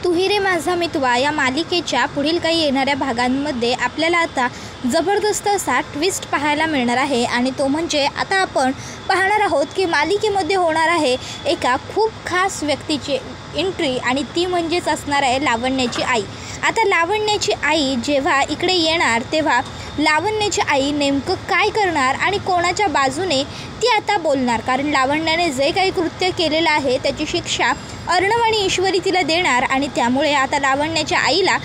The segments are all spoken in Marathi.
तू ही रे माझा मितवा या मालिकेच्या पुढील काही येणाऱ्या भागांमध्ये आपल्याला आता जबरदस्त असा ट्विस्ट पाहायला मिळणार आहे आणि तो म्हणजे आता आपण पाहणार आहोत की मालिकेमध्ये होणार आहे एका खूप खास व्यक्तीची एंट्री आणि ती म्हणजेच असणार आहे लावण्याची आई। आता लावण्याची आई जेव्हा इकडे येणार तेव्हा लावण्याची आई नेमकं काय करणार आणि कोणाच्या बाजूने ती आता बोलणार, कारण लावण्याने जे काही कृत्य केलेलं आहे त्याची शिक्षा अर्णव आणि ईश्वरी तिला देणार आणि त्यामुळे आता लावण्याच्या आईला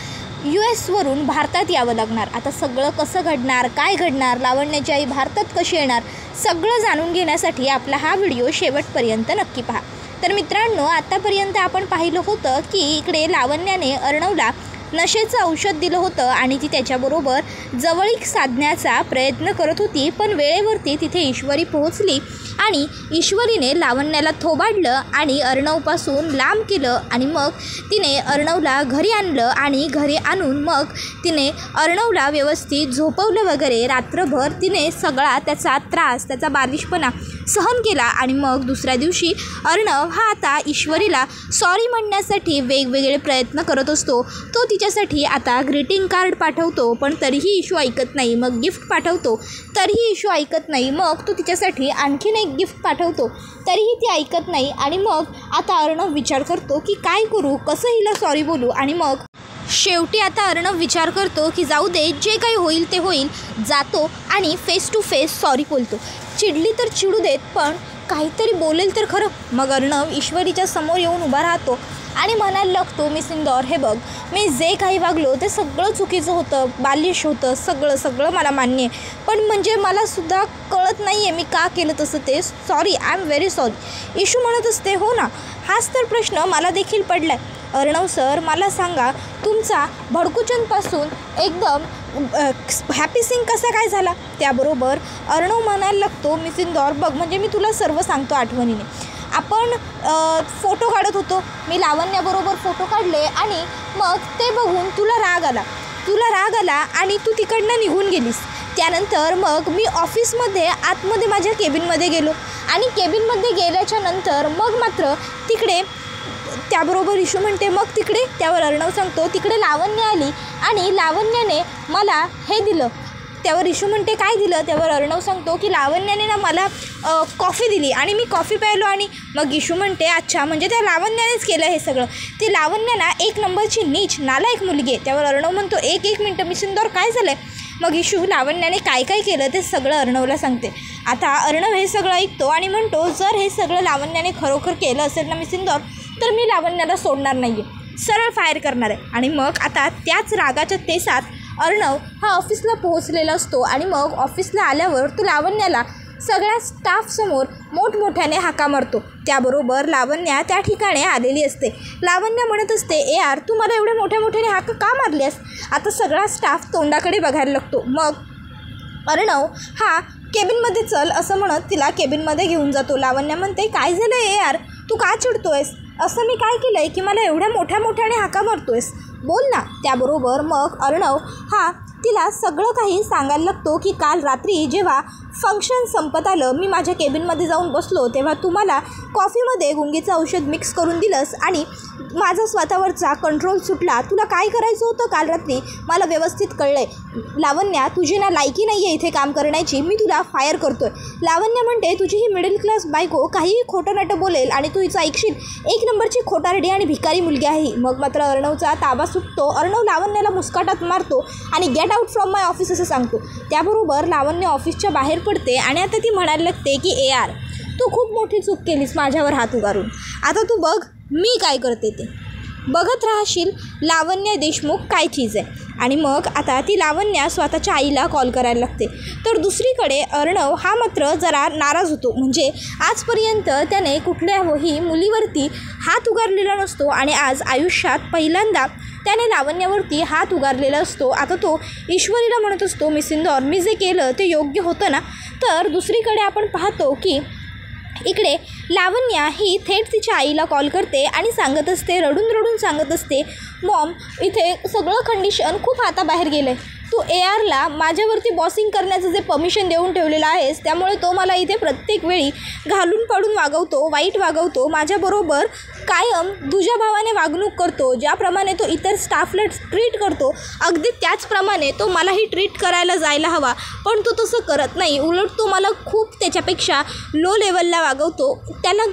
US वरून भारतात यावं लागणार। आता सगळं कसं घडणार, काय घडणार, लावण्याची आई भारतात कशी येणार, सगळं जाणून घेण्यासाठी आपला हा व्हिडिओ शेवटपर्यंत नक्की पहा। तर मित्रांनो, आतापर्यंत आपण पाहिलं होतं की इकडे लावण्याने अर्णवला नशेचं औषध दिलं होतं आणि ती त्याच्याबरोबर जवळीक साधण्याचा प्रयत्न करत होती, पण वेळेवरती तिथे ईश्वरी पोहोचली आणि ईश्वरीने लावण्याला थोबाडलं आणि अर्णवपासून लांब केलं आणि मग तिने अर्णवला घरी आणलं आणि घरी आणून मग तिने अर्णवला व्यवस्थित झोपवलं वगैरे। रात्रभर तिने सगळा त्याचा त्रास, त्याचा बालिशपणा सहन केला आणि मग दुसऱ्या दिवशी अर्णव हा आता ईश्वरीला सॉरी म्हणण्यासाठी वेगवेगळे प्रयत्न करत असतो। तो तिच्यासाठी आता ग्रीटिंग कार्ड पाठवतो, पण तरीही इशू ऐकत नाही। मग गिफ्ट पाठवतो, तरीही इशू ऐकत नाही। मग तो तिच्यासाठी आणखीन एक गिफ्ट पाठवतो, तरीही ती ऐकत नाही। आणि मग आता अर्णव विचार करतो की काय करू, कसं हिला सॉरी बोलू। आणि मग शेवटी आता अर्णव विचार करतो की जाऊ दे, जे काही होईल ते होईल, जातो आणि फेस टू फेस सॉरी बोलतो। चिडली तर चिडू देत, पण काहीतरी बोलेल तर खरं। मग अर्णव ईश्वरीच्या समोर येऊन उभा राहतो आणि म्हणायला लागतो, मिस इंदौर, हे बघ, मी जे काही वागलो ते सगळं चुकीचं होतं, बालिश होतं, सगळं मला मान्य आहे, पण म्हणजे मलासुद्धा कळत नाही आहे मी का केलं तसं ते। Sorry, I am very sorry. Issue म्हणत असते, हो ना, हाच तर प्रश्न मला देखील पडला आहे। अर्णव सर, मला सांगा, तुमचा भडकूचंदपासून एकदम हॅपी सिंग कसा काय झाला? त्याबरोबर अर्णव म्हणायला लागतो, मिस इंदौर, बघ, म्हणजे मी तुला सर्व सांगतो आठवणीने। आपण फोटो काढत होतो, मी लावण्याबरोबर फोटो काढले आणि मग ते बघून तुला राग आला आणि तू तिकडनं निघून गेलीस। त्यानंतर मग मी ऑफिसमध्ये आतमध्ये माझ्या केबिनमध्ये गेलो आणि केबिनमध्ये गेल्याच्या नंतर मग मात्र तिकडे, त्याबरोबर इशू म्हणते, मग तिकडे, त्यावर अर्णव सांगतो, तिकडे लावण्य आली आणि लावण्याने मला हे दिलं। त्यावर इशू म्हणते, काय दिलं? त्यावर अर्णव सांगतो की लावण्याने ना मला कॉफी दिली आणि मी कॉफी प्यायलो। आणि मग इशू म्हणते, अच्छा, म्हणजे त्या लावण्यानेच केलं हे सगळं। ती लावण्य ना एक नंबरची नीच नालायक मुलगी आहे। त्यावर अर्णव म्हणतो, एक मिनटं मिस इंदौर, काय झालं आहे? मग इशू लावण्याने काय केलं ते सगळं अर्णवला सांगते। आता अर्णव हे सगळं ऐकतो आणि म्हणतो, जर हे सगळं लावण्याने खरोखर केलं असेल ना मिस इंदौर, तर मी लावण्याला सोडणार नाही आहे, सरळ फायर करणार आहे। आणि मग आता त्याच रागाच्या तेसात अर्णव हा ऑफिसला पोहोचलेला असतो आणि मग ऑफिसला आल्यावर तो लावण्याला सगळ्या स्टाफसमोर मोठमोठ्याने हाका मारतो। त्याबरोबर लावण्या त्या ठिकाणी आलेली असते। लावण्या म्हणत असते, यार, तू मला एवढे मोठ्याने हाका का मारलीस? आता सगळा स्टाफ तोंडाकडे बघायला लागतो। मग अर्णव हा केबिनमध्ये चल असं म्हणत तिला केबिनमध्ये घेऊन जातो। लावण्या म्हणते, काय झालं आहे यार, तू का चिडतोयस? असं मी काय केलं आहे की मला एवढ्या मोठ्याने हाका मारतोयस? बोल ना। त्याबरोबर मग अर्णव हा तिला सगळं काही सांगायला लागतो की काल रात्री जेव्हा फंक्शन संपत आलं, मी माझ्या केबिनमध्ये जाऊन बसलो तेव्हा तू मला कॉफीमध्ये गुंगीचं औषध मिक्स करून दिलंस आणि माझा स्वतःवरचा कंट्रोल सुटला। तुला काय करायचं होतं काल रात्री मला व्यवस्थित कळलं आहे। लावण्या, तुझी ना लायकी नाही आहे इथे काम करण्याची, मी तुला फायर करतोय। लावण्या म्हणते, तुझी ही मिडल क्लास बायको काहीही खोटं नाटं बोलेल आणि तू हिचं ऐकशील, एक नंबरची खोटारडी आणि भिकारी मुलगी आहे। मग मात्र अर्णवचा ताबा सुटतो। अर्णव लावण्याला मुस्काटात मारतो आणि get out from my office असं सांगतो। त्याबरोबर लावण्य ऑफिसच्या बाहेर पडते आणि आता ती म्हणायला लागते की यार, तू खूप मोठी चूक केलीस माझ्यावर हात उगारून, आता तू बघ मी काय करते ते, बघत राहशील लावण्य देशमुख काय चीज आहे। आणि मग आता ती लावण्या स्वतःच्या आईला कॉल करायला लागते। तर दुसरीकडे अर्णव हा मात्र जरा नाराज होतो, म्हणजे आजपर्यंत त्याने कुठल्याही मुलीवरती हात उगारलेला नसतो आणि आज आयुष्यात पहिल्यांदा त्याने लावण्यावरती हात उगारलेला असतो। आता तो ईश्वरीला म्हणत असतो, मिस इंदौर, मी जे केलं ते योग्य होतं ना? तर दुसरीकडे आपण पाहतो की इकडे लावण्या ही थेट तिच्या आईला कॉल करते आणि सांगत असते, रडून सांगत असते, मॉम, इथे सगळं कंडिशन खूप हाताबाहेर गेलं आहे, तू ARला माझ्यावरती बॉसिंग करण्याचं जे परमिशन देऊन ठेवलेलं आहेस, त्यामुळे तो मला इथे प्रत्येक वेळी घालून पाडून वागवतो, वाईट वागवतो, माझ्याबरोबर कायम तुझ्या भावाने वागणूक करतो. ज्याप्रमाणे तो इतर स्टाफला ट्रीट करतो अगदी त्याचप्रमाणे तो मलाही ट्रीट करायला जायला हवा, पण तो तसं करत नाही. उलट तो मला खूप त्याच्यापेक्षा लो लेवलला वागवतो. त्याला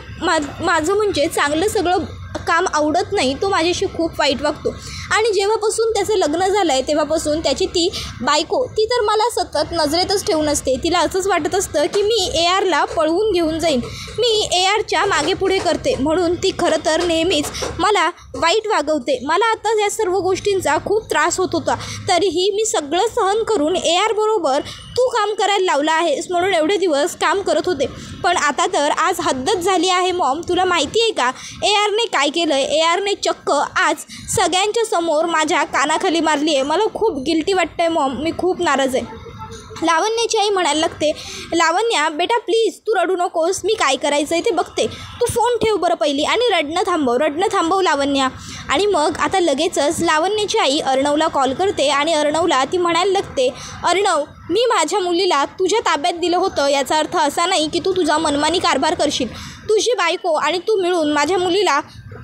माझं म्हणजे चांगलं सगळं काम आवडत नाही. तो माझ्याशी खूप वाईट वागतो. आणि जेव्हापासून त्याचं लग्न झालं आहे तेव्हापासून त्याची ती बायको ती तर मला सतत नजरेतच ठेवून असते. तिला असंच वाटत असतं की मी ARला पळवून घेऊन जाईन, मी ARच्या मागे पुढे करते, म्हणून ती खरं तर नेहमीच मला वाईट वागवते. मला आता या सर्व गोष्टींचा खूप त्रास होत होता, तरीही मी सगळं सहन करून AR बरोबर तू काम करायला लावलं आहेस म्हणून एवढे दिवस काम करत होते. पण आता तर आज हद्दच झाली आहे मॉम. तुला माहिती आहे का ARने काय केलं आहे? ARने चक्क आज सगळ्यांच्या समोर माझ्या कानाखाली मारली आहे. मला खूप गिल्टी वाटतं आहे मॉम, मी खूप नाराज आहे. लावण्याची आई म्हणायला लागते, लावण्या बेटा प्लीज तू रडू नकोस, मी काय करायचं आहे ते बघते. तू फोन ठेव बरं पहिली आणि रडणं थांबव लावण्या. आणि मग आता लगेचच लावण्याची आई अर्णवला कॉल करते आणि अर्णवला ती म्हणायला लागते, अर्णव मी माझ्या मुलीला तुझ्या ताब्यात दिलं होतं, याचा अर्थ असा नाही की तू तुझा मनमानी कारभार करशील. तुझी बायको आणि तू मिळून माझ्या मुलीला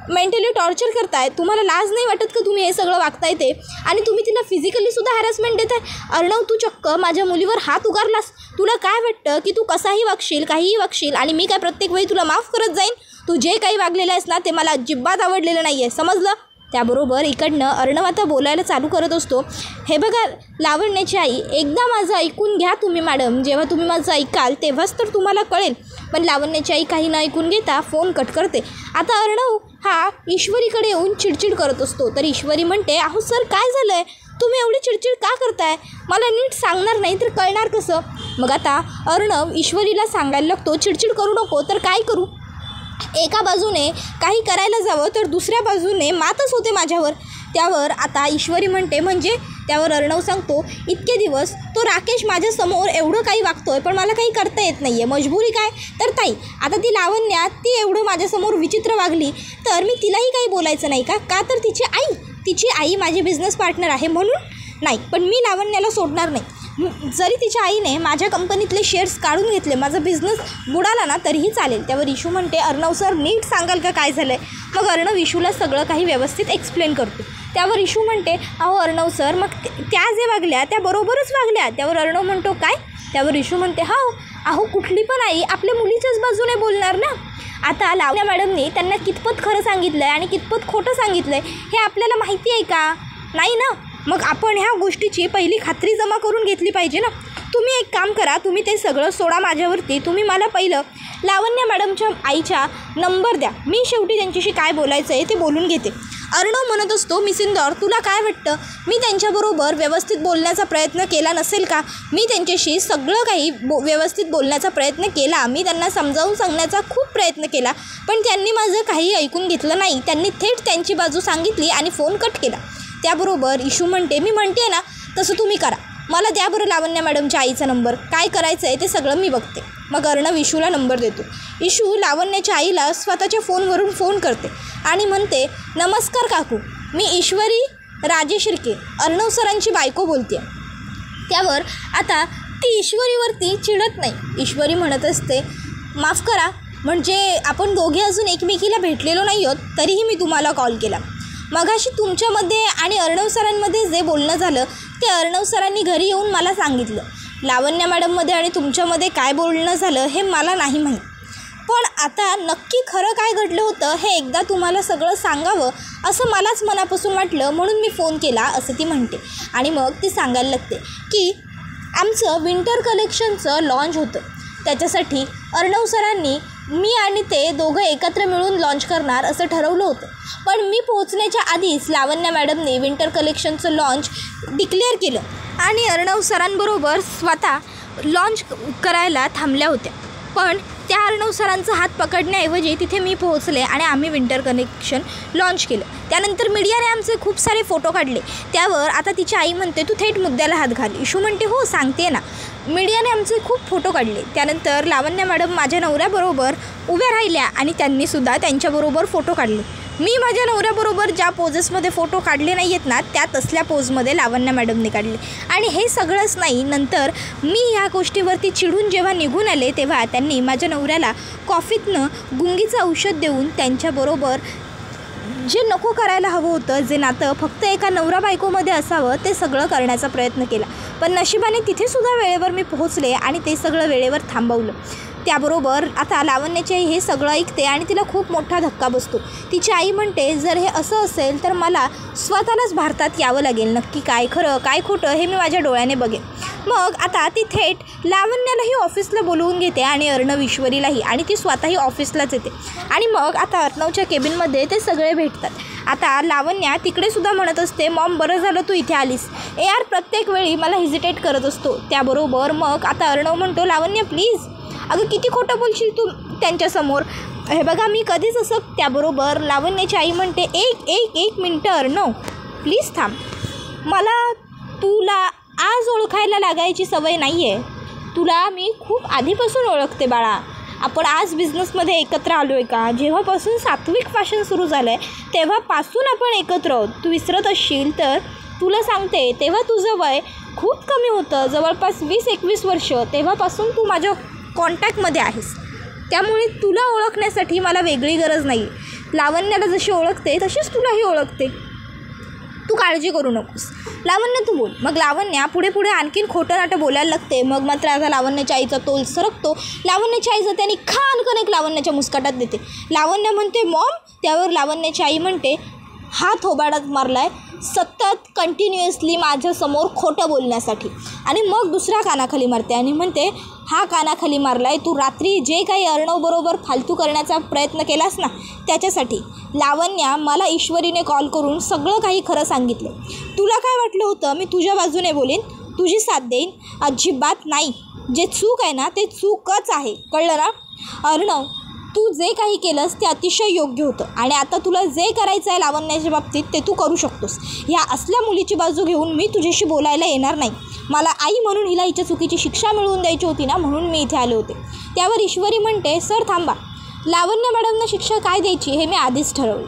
मेंटली टॉर्चर करताय. तुम्हाला लाज नाही वाटत का तुम्ही हे सगळं वागताय ते? आणि तुम्ही तिला फिजिकलीसुद्धा हॅरॅसमेंट देताय. अर्णव तू चक्क माझ्या मुलीवर हात उगारलास. तुला काय वाटतं की तू कसाही वागशील, काहीही वागशील आणि मी काय प्रत्येक वेळी तुला माफ करत जाईन? तू जे काही वागलेलं आहेस ना ते मला अजिबात आवडलेलं नाही आहे, समजलं? त्याबरोबर इकडनं अर्णव आता बोलायला चालू करत असतो, हे बघा लावण्याची आई, एकदा माझं ऐकून घ्या तुम्ही मॅडम. जेव्हा तुम्ही माझं ऐकाल तेव्हाच तर तुम्हाला कळेल. पण लावण्याची आई काही न ऐकून घेता फोन कट करते. आता अर्णव हा ईश्वरीकडे येऊन चिडचिड करत असतो. तर ईश्वरी म्हणते, अहो सर काय झालं आहे? तुम्ही एवढी चिडचिड का करताय? मला नीट सांगणार नाही तर कळणार कसं? मग आता अर्णव ईश्वरीला सांगायला लागतो, चिडचिड करू नको तर काय करू? एका बाजूने काही करायला जावं तर दुसऱ्या बाजूने मातच होते माझ्यावर. त्यावर आता ईश्वरी म्हणते, म्हणजे? त्यावर अर्णव सांगतो, इतके दिवस तो राकेश माझ्यासमोर एवढं काही वागतोय पण मला काही करता येत नाही आहे. मजबुरी काय? तर ताई आता ती लावण्या ती एवढं माझ्यासमोर विचित्र वागली तर मी तिलाही काही बोलायचं नाही का? का तर तिची आई माझी बिझनेस पार्टनर आहे म्हणून नाही. पण मी लावण्याला सोडणार नाही. जरी तिच्या आईने माझ्या कंपनीतले शेअर्स काढून घेतले, माझा बिझनेस बुडाला ना तरीही चालेल. त्यावर इशू म्हणते, अर्णव सर नीट सांगाल का काय झालं आहे? मग अर्णव इशूला सगळं काही व्यवस्थित एक्सप्लेन करतो. त्यावर इशू म्हणते, अहो अर्णव सर मग त्या जे वागल्या त्या बरोबरच वागल्या. त्यावर अर्णव म्हणतो, काय? त्यावर इशू म्हणते, हो अहो कुठली पण आई आपल्या मुलीच्याच बाजूने बोलणार ना. आता लावण्या मॅडमनी त्यांना कितपत खरं सांगितलं आहे आणि कितपत खोटं सांगितलं आहे हे आपल्याला माहिती आहे का? नाही ना. मग आपण ह्या गोष्टीची पहिली खात्री जमा करून घेतली पाहिजे ना. तुम्ही एक काम करा, तुम्ही ते सगळं सोडा माझ्यावरती. तुम्ही मला पहिलं लावण्या मॅडमच्या आईचा नंबर द्या, मी शेवटी त्यांच्याशी काय बोलायचं आहे ते बोलून घेते. अर्णव म्हणत असतो, मिसिंदर तुला काय वाटतं मी त्यांच्याबरोबर व्यवस्थित बोलण्याचा प्रयत्न केला नसेल का? मी त्यांच्याशी सगळं काही व्यवस्थित बोलण्याचा प्रयत्न केला, मी त्यांना समजावून सांगण्याचा खूप प्रयत्न केला, पण त्यांनी माझं काही ऐकून घेतलं नाही. त्यांनी थेट त्यांची बाजू सांगितली आणि फोन कट केला. त्याबरोबर इशू म्हणते, मी म्हणते ना तसं तुम्ही करा, मला द्या बरं लावण्या मॅडमच्या आईचा नंबर, काय करायचं आहे ते सगळं मी बघते. मग अर्णव इशूला नंबर देतो. इशू लावण्याच्या आईला स्वतःच्या फोनवरून फोन करते आणि म्हणते, नमस्कार काकू, मी ईश्वरी राजेश शिर्के, अर्णव सरांची बायको बोलते. त्यावर आता ती ईश्वरीवरती चिडत नाही. ईश्वरी म्हणत असते, माफ करा, म्हणजे आपण दोघे अजून एकमेकीला भेटलेलो नाही आहोत तरीही मी तुम्हाला कॉल केला. मगाशी तुमच्यामध्ये आणि अर्णव सरांमध्ये जे बोलणं झालं ते अर्णव सरांनी घरी येऊन मला सांगितलं. लावण्या मॅडममध्ये आणि तुमच्यामध्ये काय बोलणं झालं हे मला नाही माहीत, पण आता नक्की खरं काय घडलं होतं हे एकदा तुम्हाला सगळं सांगावं असं मलाच मनापासून वाटलं, म्हणून मी फोन केला, असं ती म्हणते. आणि मग ती सांगायला लागते की आमचं विंटर कलेक्शनचं लॉन्च होतं, त्याच्यासाठी अर्णव सरांनी मी आणि ते दोघं एकत्र मिळून लॉन्च करणार असं ठरवलं होतं. पण मी पोहोचण्याच्या आधीच लावण्या मॅडमने विंटर कलेक्शनचं लॉन्च डिक्लेअर केलं आणि अर्णव सरांबरोबर स्वतः लॉन्च करायला थांबल्या होत्या. पण त्या अर्णव सरांचा हात पकडण्याऐवजी तिथे मी पोहोचले आणि आम्ही विंटर कलेक्शन लॉन्च केलं. त्यानंतर मीडियाने आमचे खूप सारे फोटो काढले. त्यावर आता तिची आई म्हणते, तू थेट मुद्द्याला हात घाल. इशू म्हणते, हो सांगते ना, मीडियाने आमचे खूप फोटो काढले. त्यानंतर लावण्या मॅडम माझ्या नवऱ्याबरोबर उभ्या राहिल्या आणि त्यांनीसुद्धा त्यांच्याबरोबर फोटो काढले. मी माझ्या नवऱ्याबरोबर ज्या पोजेसमध्ये फोटो काढले नाही आहेत ना, त्या तसल्या पोजमध्ये लावण्या मॅडमने काढले. आणि हे सगळंच नाही, नंतर मी ह्या गोष्टीवरती चिडून जेव्हा निघून आले तेव्हा त्यांनी माझ्या नवऱ्याला कॉफीतनं गुंगीचं औषध देऊन त्यांच्याबरोबर जे नको करायला हवं होतं, जे नातं फक्त एका नवरा बायकोमध्ये असावं, ते सगळं करण्याचा प्रयत्न केला. पण नशिबाने तिथेसुद्धा वेळेवर मी पोहोचले आणि ते सगळं वेळेवर थांबवलं. त्याबरोबर आता लावण्याची आई हे सगळं ऐकते आणि तिला खूप मोठा धक्का बसतो. तिची आई म्हणते, जर हे असं असेल तर मला स्वतःलाच भारतात यावं लागेल. नक्की काय खरं काय खोटं हे मी माझ्या डोळ्याने बघेन. मग आता ती थेट लावण्यालाही ऑफिसला बोलवून घेते आणि अर्णव ईश्वरीलाही, आणि ती स्वतःही ऑफिसलाच येते. आणि मग आता अर्णवच्या केबिनमध्ये ते सगळे भेटतात. आता लावण्या तिकडेसुद्धा म्हणत असते, मॉम बरं झालं तू इथे आलीस. यार प्रत्येक वेळी मला हेजिटेट करत असतो. त्याबरोबर मग आता अर्णव म्हणतो, लावण्या प्लीज, अगं किती खोटं बोलशील तू त्यांच्यासमोर, हे बघा मी कधीच असं. त्याबरोबर लावण्याची आई म्हणते, एक मिनटं अर्णव प्लीज थांब, मला तुला आज ओळखायला लागायची सवय नाही आहे. तुला मी खूप आधीपासून ओळखते बाळा. आपण आज बिझनेसमध्ये एकत्र आलो आहे का? जेव्हापासून सात्विक फॅशन सुरू झालं आहे तेव्हापासून आपण एकत्र आहोत. तू विसरत असशील तर तुला सांगते, तेव्हा तुझं वय खूप कमी होतं, जवळपास 20-21 वर्ष. तेव्हापासून तू माझ्या कॉन्टॅक्टमध्ये आहेस. त्यामुळे तुला ओळखण्यासाठी मला वेगळी गरज नाही. लावण्याला जशी ओळखते तशीच तुलाही ओळखते. तू काळजी करू नकोस. लावण्या तू बोल. मग लावण्या पुढे आणखीन खोटं नाटं बोलायला लागते. मग मात्र आता लावण्याच्या आईचा तोल सरकतो. लावण्याच्या आईचं त्यांनी खानकन एक लावण्याच्या मुस्काटात देते. लावण्या म्हणते मॉम. त्यावर लावण्याची आई म्हणते, हा थोबाडात मारलाय सतत कंटिन्युअसली माझ्यासमोर खोटं बोलण्यासाठी. आणि मग दुसऱ्या कानाखाली मारते आणि म्हणते, हा कानाखाली मारलाय तू रात्री जे काही अर्णवबरोबर फालतू करण्याचा प्रयत्न केलास ना त्याच्यासाठी. लावण्या, मला ईश्वरीने कॉल करून सगळं काही खरं सांगितलं. तुला काय वाटलं होतं मी तुझ्या बाजूने बोलेन, तुझी साथ देईन? अजिबात नाही. जे चूक आहे ना ते चूकच आहे, कळलं ना? अर्णव, तू जे काही केलंस ते अतिशय योग्य होतं आणि आता तुला जे करायचं आहे लावण्याच्या बाबतीत ते तू करू शकतोस. ह्या असल्या मुलीची बाजू घेऊन मी तुझ्याशी बोलायला येणार नाही. मला आई म्हणून हिला हिच्या चुकीची शिक्षा मिळवून द्यायची होती ना, म्हणून मी इथे आले होते. त्यावर ईश्वरी म्हणते, सर थांबा, लावण्य मॅडमना शिक्षा काय द्यायची हे मी आधीच ठरवलं.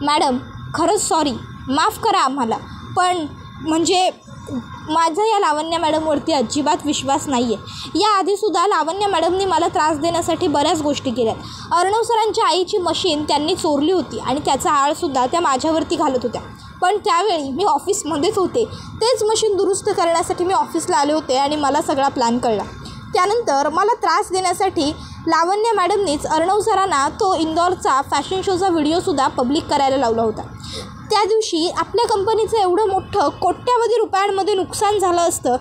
मॅडम खरंच सॉरी, माफ करा आम्हाला, पण म्हणजे माझा या लावण्य मॅडमवरती अजिबात विश्वास नाही आहे. याआधीसुद्धा लावण्य मॅडमनी मला त्रास देण्यासाठी बऱ्याच गोष्टी केल्यात. अर्णव सरांच्या आईची मशीन त्यांनी चोरली होती आणि त्याचा आळसुद्धा त्या माझ्यावरती घालत होत्या. पण त्यावेळी मी ऑफिसमध्येच होते. तेच मशीन दुरुस्त करण्यासाठी मी ऑफिसला आले होते आणि मला सगळा प्लॅन कळला. त्यानंतर मला त्रास देण्यासाठी लावण्य मॅडमनीच अर्णव सरांना तो इंदौरचा फॅशन शोचा व्हिडिओसुद्धा पब्लिक करायला लावला होता. त्या दिवशी आपल्या कंपनीचं एवढं मोठं कोट्यावधी रुपयांमध्ये नुकसान झालं असतं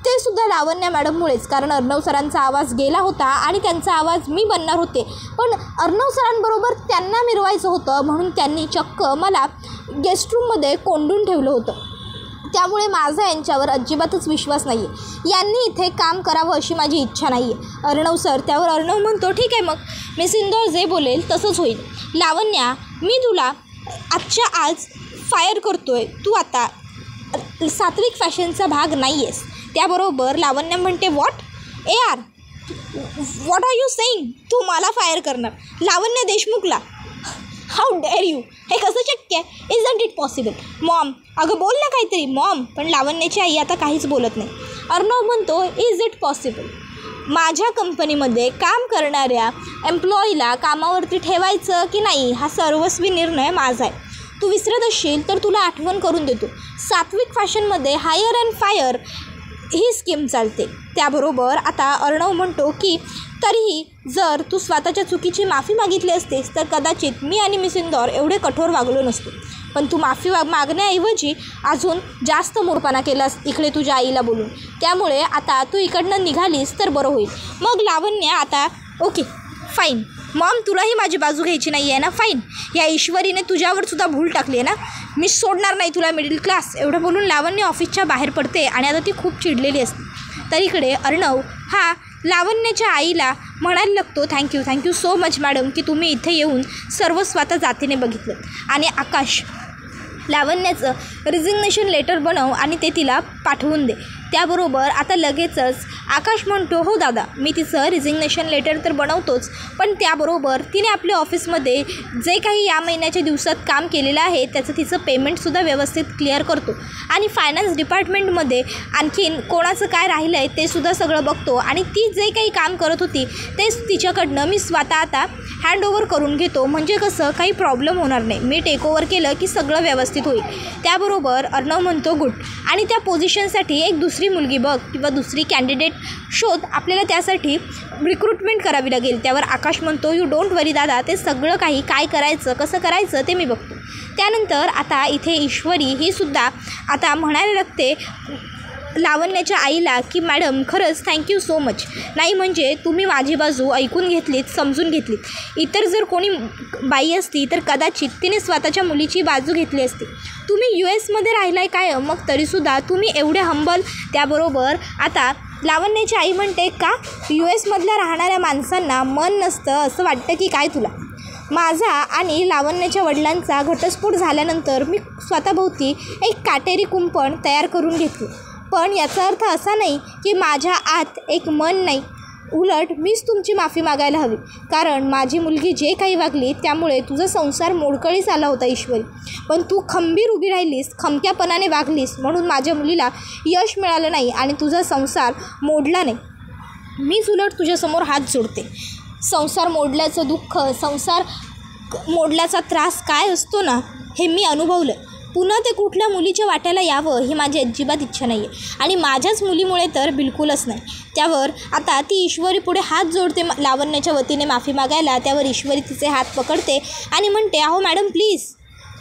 ते सुद्धा लावण्य मॅडममुळेच, कारण अर्णव सरांचा आवाज गेला होता आणि त्यांचा आवाज मी बनणार होते. पण अर्णव सरांबरोबर त्यांना मिरवायचं होतं म्हणून त्यांनी चक्क मला गेस्ट रूममध्ये कोंडून ठेवलं होतं. त्यामुळे माझा यांच्यावर अजिबातच विश्वास नाही आहे. यांनी इथे काम करावं अशी माझी इच्छा नाही आहे. अर्णव सर. त्यावर अर्णव म्हणतो, ठीक आहे, मग मिस इंदौर जे बोलेल तसंच होईल. लावण्या, मी तुला आजच्या आज फायर करतोय. तू आता सात्विक फॅशनचा भाग नाही आहेस. त्याबरोबर लावण्या म्हणते, व्हॉट आर यू सेईंग? तू मला फायर करणार? लावण्य देशमुखला? How dare you? हे कसं शक्य आहे? Isn't it possible? मॉम, अगं बोल ना काहीतरी मॉम. पण लावण्याची आई आता काहीच बोलत नाही. अर्णव म्हणतो, इज इट पॉसिबल? माझ्या कंपनीमध्ये काम करणाऱ्या एम्प्लॉईला कामावरती ठेवायचं की नाही हा सर्वस्वी निर्णय माझा आहे. तू विसरत असशील तर तुला आठवण करून देतो, सात्विक फॅशनमध्ये हायर अँड फायर ही स्कीम चालते. त्याबरोबर आता अर्णव म्हणतो की तरीही जर तू स्वतःच्या चुकीची माफी मागितली असतेस तर कदाचित मी आणि मिस इंदौर एवढे कठोर वागलो नसतो. पण तू माफी मागण्याऐवजी अजून जास्त मूर्खपणा केलास इकडे तुझ्या आईला बोलून. त्यामुळे आता तू इकडनं निघालीस तर बरं होईल. मग लावण्य, आता ओके फाईन मॉम, तुलाही माझी बाजू घ्यायची नाही आहे ना, फाईन. या ईश्वरीने तुझ्यावर सुद्धा भूल टाकली आहे ना, मी सोडणार नाही तुला मिडल क्लास. एवढं बोलून लावण्य ऑफिसच्या बाहेर पडते आणि आता ती खूप चिडलेली असते. तर इकडे अर्णव हा लावण्याच्या आईला म्हणायला लागतो, थँक्यू सो मच मॅडम की तुम्ही इथे येऊन सर्व स्वतः जातीने बघितलं. आणि आकाश, लावण्याचं रिझिग्नेशन लेटर बनव आणि ते तिला पाठवून दे. त्याबरोबर आता लगेचच आकाश म्हणतो, हो दादा मी तिचं रिझिग्नेशन लेटर तर बनवतोच, पण त्याबरोबर तिने आपल्या ऑफिसमध्ये जे काही या महिन्याच्या दिवसात काम केलेलं आहे त्याचं तिचं पेमेंटसुद्धा व्यवस्थित क्लिअर करतो आणि फायनान्स डिपार्टमेंटमध्ये आणखीन कोणाचं काय राहिलं आहे ते सुद्धा सगळं बघतो आणि ती जे काही काम करत होती तेच तिच्याकडनं मी स्वतः आता हँडओव्हर करून घेतो, म्हणजे कसं काही प्रॉब्लेम होणार नाही, मी टेकओव्हर केलं की सगळं व्यवस्थित होईल. त्याबरोबर अर्णव म्हणतो गुड, आणि त्या पोझिशनसाठी एक दुसरी मुलगी बघ किंवा दुसरी कॅन्डिडेट शोध, आपल्याला त्यासाठी रिक्रुटमेंट करावी लागेल. त्यावर आकाश म्हणतो, यू डोंट वरी दादा, ते सगळं काही काय करायचं कसं करायचं ते मी बघतो. त्यानंतर आता इथे ईश्वरी ही सुद्धा आता म्हणायला लागते लावण्याच्या आईला की मॅडम खरंच थँक्यू सो मच, नाही म्हणजे तुम्ही माझी बाजू ऐकून घेतलीत, समजून घेतलीत. इतर जर कोणी बाई असती तर कदाचित तिने स्वतःच्या मुलीची बाजू घेतली असती. तुम्ही US राहिलाय काय, मग तरीसुद्धा तुम्ही एवढे हंबल. त्याबरोबर आता लावण्याची आई म्हणते, का US राहणाऱ्या माणसांना मन नसतं असं वाटतं की काय तुला? माझा आणि लावण्याच्या वडिलांचा घटस्फोट झाल्यानंतर मी स्वतःभोवती एक काटेरी कुंपण तयार करून घेतली, पण याचा अर्थ असा नाही की माझ्या आत एक मन नाही. उलट मीच तुमची माफी मागायला हवी, कारण माझी मुलगी जे काही वागली त्यामुळे तुझा संसार मोडकळीस आला होता ईश्वरी, पण तू खंबीर उभी राहिलीस, खमक्यापणाने वागलीस, म्हणून माझ्या मुलीला यश मिळालं नाही आणि तुझा संसार मोडला नाही. मीच उलट तुझ्यासमोर हात जोडते. संसार मोडल्याचं दुःख, संसार मोडल्याचा त्रास काय असतो ना, हे मी अनुभवलं. पुन्हा ते कुठल्या मुलीच्या वाट्याला यावं ही माझी अजिबात इच्छा नाही आहे, आणि माझ्याच मुलीमुळे तर बिलकुलच नाही. त्यावर आता ती ईश्वरी पुढे हात जोडते लावण्याच्या वतीने माफी मागायला. त्यावर ईश्वरी तिचे हात पकडते आणि म्हणते, अहो मॅडम प्लीज,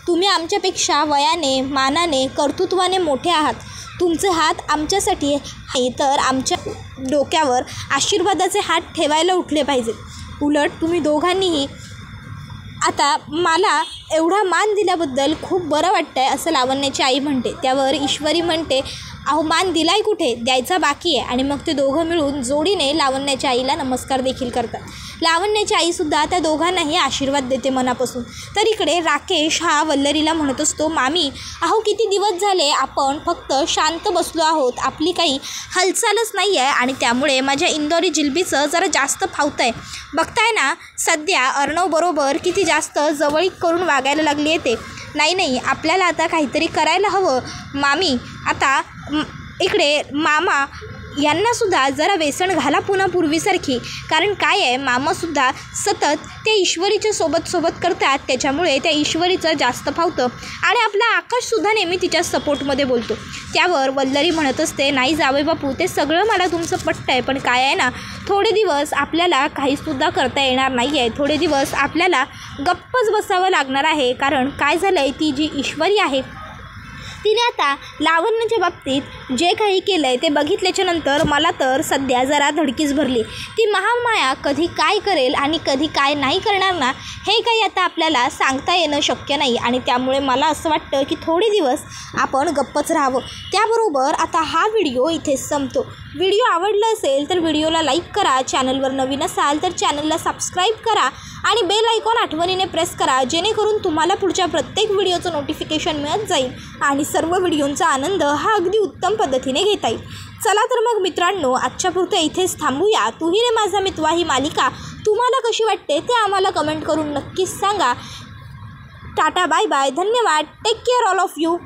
तुम्ही आमच्यापेक्षा वयाने, मानाने, कर्तृत्वाने मोठे आहात. तुमचे हात आमच्यासाठी नाही तर आमच्या डोक्यावर आशीर्वादाचे हात ठेवायला उठले पाहिजेत. उलट तुम्ही दोघांनीही आता मला एवढा मान दिल्याबद्दल खूप बरं वाटतं आहे असं लावण्याची आई म्हणते. त्यावर ईश्वरी म्हणते, अहो मान दिलाय कुठे, द्यायचा बाकी आहे. आणि मग ते दोघं मिळून जोडीने लावण्याच्या आईला नमस्कार देखील करतात. लावण्याची आईसुद्धा त्या दोघांनाही आशीर्वाद देते मनापासून. तर इकडे राकेश हा वल्लरीला म्हणत असतो, मामी अहो किती दिवस झाले आपण फक्त शांत बसलो आहोत, आपली काही हालचालच नाही आहे, आणि त्यामुळे माझ्या इंदोरी जिलबीचं जरा जास्त फावतं आहे. बघताय ना सध्या अर्णवबरोबर किती जास्त जवळीक करून वागायला लागली आहे ते. नाही आपल्याला आता काहीतरी करायला हवं मामी. आता इकडे मामा यांनासुद्धा जरा वेसण घाला पुन्हा पूर्वीसारखी, कारण काय आहे मामासुद्धा सतत ते ईश्वरीच्या सोबत करतात, त्याच्यामुळे त्या ईश्वरीचं जास्त फावतं आणि आपला आकाशसुद्धा नेहमी तिच्या सपोर्टमध्ये बोलतो. त्यावर वल्लरी म्हणत असते, नाही जावे बापू, ते सगळं मला तुमचं पटतं आहे, पण काय आहे ना थोडे दिवस आपल्याला काहीसुद्धा करता येणार नाही आहे, थोडे दिवस आपल्याला गप्पच बसावं लागणार आहे. कारण काय झालं आहे, ती जी ईश्वरी आहे तिने आता लावण्याच्या बाबतीत जे काही केलं आहे ते बघितल्याच्यानंतर मला तर सध्या जरा धडकीच भरली. ती महामाया कधी काय करेल आणि कधी काय नाही करणार ना, हे काही आता आपल्याला सांगता येणं शक्य नाही, आणि त्यामुळे मला असं वाटतं की थोडे दिवस आपण गप्पच राहावं. त्याबरोबर आता हा व्हिडिओ इथेच संपतो. व्हिडिओ आवडला असेल तर व्हिडिओला लाईक करा, चॅनलवर नवीन असाल तर चॅनलला सबस्क्राईब करा आणि बेल आयकॉन आठवणीने प्रेस करा, जेणेकरून तुम्हाला पुढच्या प्रत्येक व्हिडिओचं नोटिफिकेशन मिळत जाईल आणि सर्व व्हिडिओंचा आनंद हा अगदी उत्तम पद्धतीने घेता येईल. चला तर मग मित्रांनो, आजच्यापुरतं इथेच थांबूया. तुही रे माझा मितवा ही मालिका तुम्हाला कशी वाटते ते आम्हाला कमेंट करून नक्कीच सांगा. टाटा, बाय बाय, धन्यवाद, take care all of you.